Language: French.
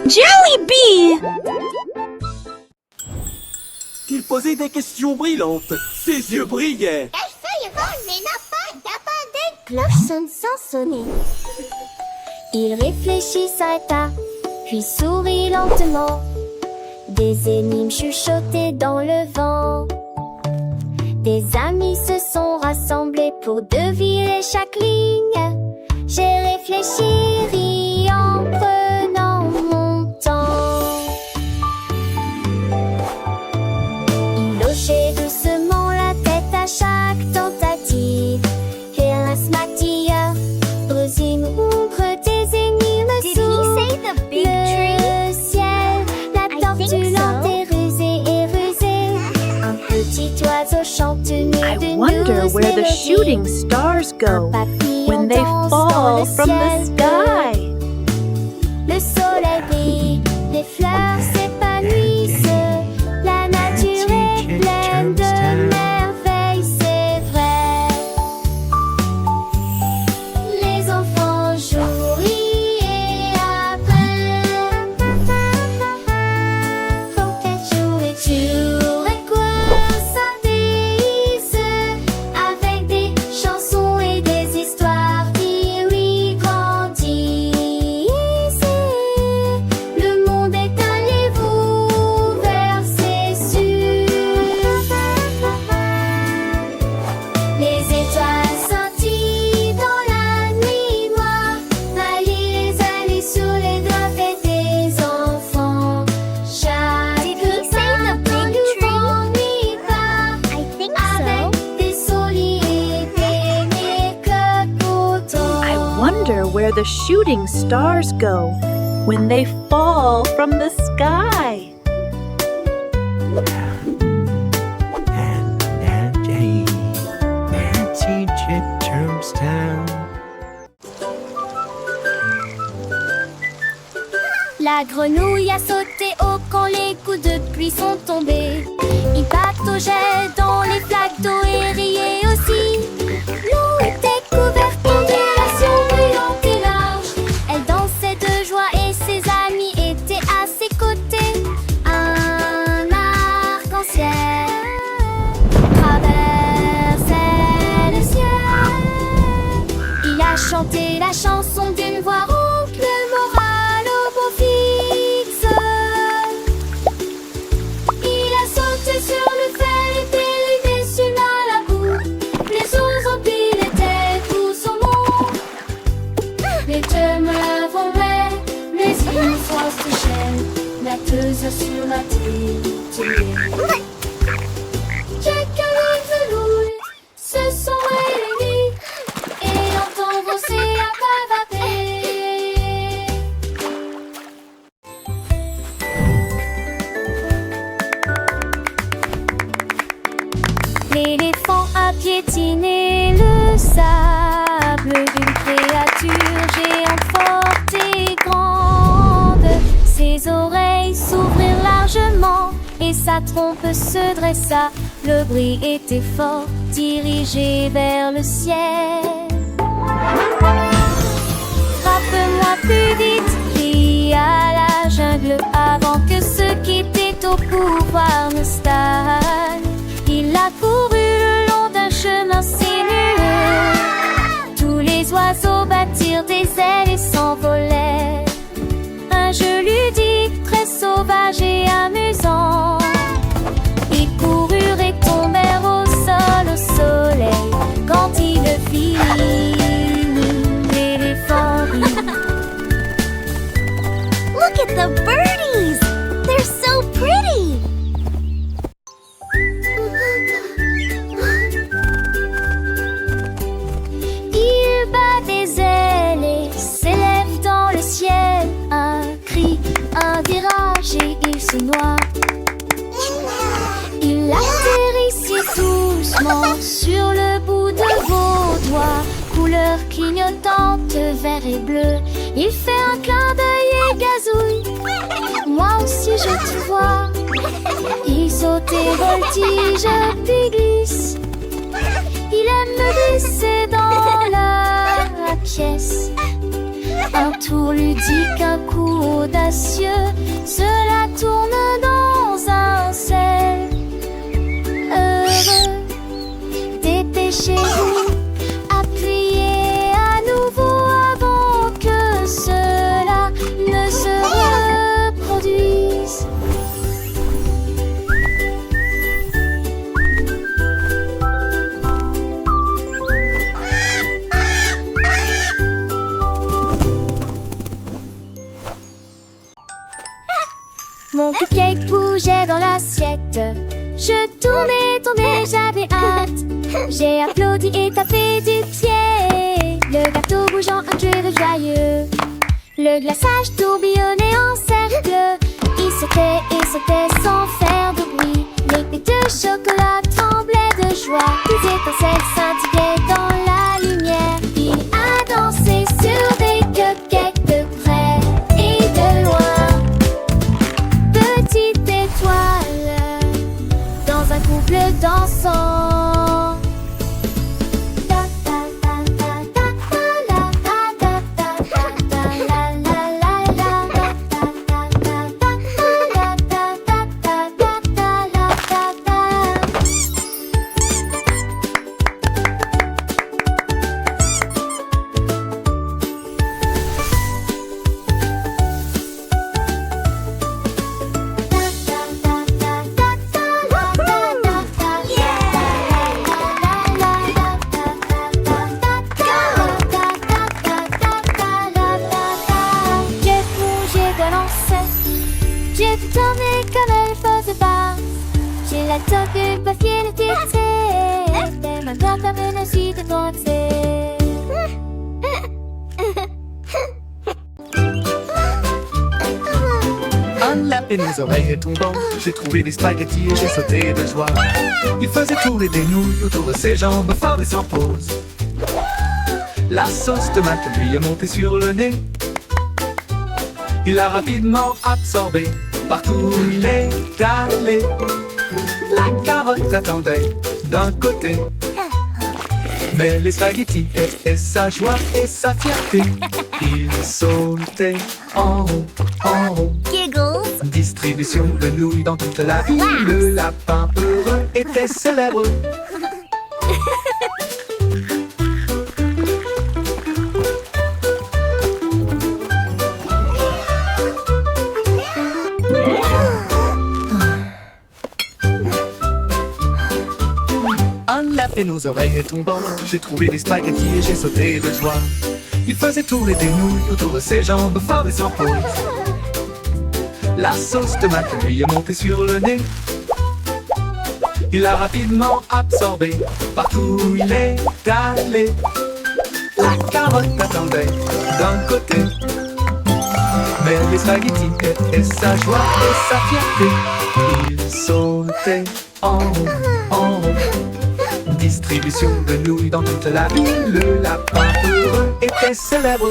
Jollibee! Il posait des questions brillantes. Ses yeux brillaient. Les feuilles volent, mais n'a pas d'abord des cloches sonnent sans sonner. Il réfléchit, s'arrêta, puis sourit lentement. Des énigmes chuchotées dans le vent. Des amis se sont rassemblés pour deviner chaque ligne. J'ai réfléchi, ri en prenant mon temps. Il hochait doucement la tête à chaque tentative. Erasmatia, Rosine ouvre des énigmes sous le ciel. La tortue lente est rusée. Un petit oiseau chante une I wonder where the shooting stars go when they fall from the sky. Le soleil brille, les fleurs s'épanouissent. La nature est pleine de merveilles, c'est vrai. Les enfants jouent, rient et apprennent. Faut qu'elles jouent et jouent et quoi s'apaise avec des chansons et des histoires qui lui grandissent. Le monde est un livre ouvert, c'est sûr. Les étoiles scintillent dans la nuit noire. Marie les années sur les doigts des enfants. Chaque grain ne lui pas avec des souliers et des cocottons. I wonder where the shooting stars go when they fall from the sky. Nancy Chitterstown. La grenouille a sauté haut quand les coups de pluie sont tombés. Il pataugeait dans les flaques d'eau et riait aussi. L'eau était couverte d'ondulations brillantes et larges. Elle dansait de joie et ses amis étaient à ses côtés. Un arc-en-ciel traversait le ciel. Il a chanté la chanson d'une voix rauque, le moral au beau fixe. Il a sauté sur le fer et périmé sur la boue. Les oiseaux pilotaient tout son monde. Les demeures volaient, les îles s'enchaînent, natteuses sur la télé. Jack et Louis se sont réunis et l'entendre l'océan bavader. L'éléphant a piétiné le sable d'une créature géante forte et grande. Ses oreilles s'ouvrirent largement et sa trompe se dressa. Le bruit était fort, dirigé vers le ciel. Frappe-moi plus vite, cria la jungle avant que ceux qui étaient au pouvoir ne stagnent. Il a couru le long d'un chemin sinueux. Tous les oiseaux battirent des ailes et s'envolèrent. Un jeu ludique, très sauvage et amusant. Ils coururent et tombèrent au sol, au soleil. Quand il le fit, l'éléphant rit. Look at the birdies! They're so pretty! Il bat des ailes et s'élève dans le ciel. Un cri, un virage et il se noie. Il atterrit si doucement sur le bout de vos doigts. Couleur clignotante, vert et bleu. Il fait un clin d'œil et gazouille. Moi aussi je te vois. Il saute et voltige puis glisse. Il aime me glisser dans la pièce. Un tour ludique, un coup audacieux, cela tourne dans un cercle. Heureux, dépêchez-vous, appuyez à nouveau avant que cela ne se reproduise. Mon cupcake bougeait dans l'assiette. Je tournais, j'avais hâte. J'ai applaudi et tapé du pied. Le gâteau bougeant, un jeu de joyeux. Le glaçage tourbillonnait en cercle. Il sautait sans faire de bruit. Les dés de chocolat tremblaient de joie. Des étincelles scintillaient dans la lumière. Il a dansé sur des cupcakes de près et de loin. Petite étoile dans un couple dansant. J'ai tout tourné comme elle faisait pas. J'ai la toque du papier de tissé. Des mains comme une suite de danser. Un lapin aux oreilles tombant, j'ai trouvé des spaghettis et j'ai sauté de joie. Il faisait tourner des nouilles autour de ses jambes, fort et sans pause. La sauce tomate lui est montée sur le nez. Il l'a rapidement absorbé, partout où il est allé. La carotte attendait d'un côté, mais les spaghettis étaient sa joie et sa fierté. Il sautait en haut, Giggles. distribution de nouilles dans toute la ville. Le lapin heureux était célèbre. Un lapin aux oreilles tombant, j'ai trouvé des spaghettis et j'ai sauté de joie. Il faisait tourner des nouilles autour de ses jambes, fort et sans pause. La sauce tomate lui est montée sur le nez. Il l'a rapidement absorbé, partout où il est allé. La carotte attendait d'un côté, mais les spaghettis étaient sa joie et sa fierté. Il sautait en haut, distribution de nouilles dans toute la ville. Le lapin heureux était célèbre.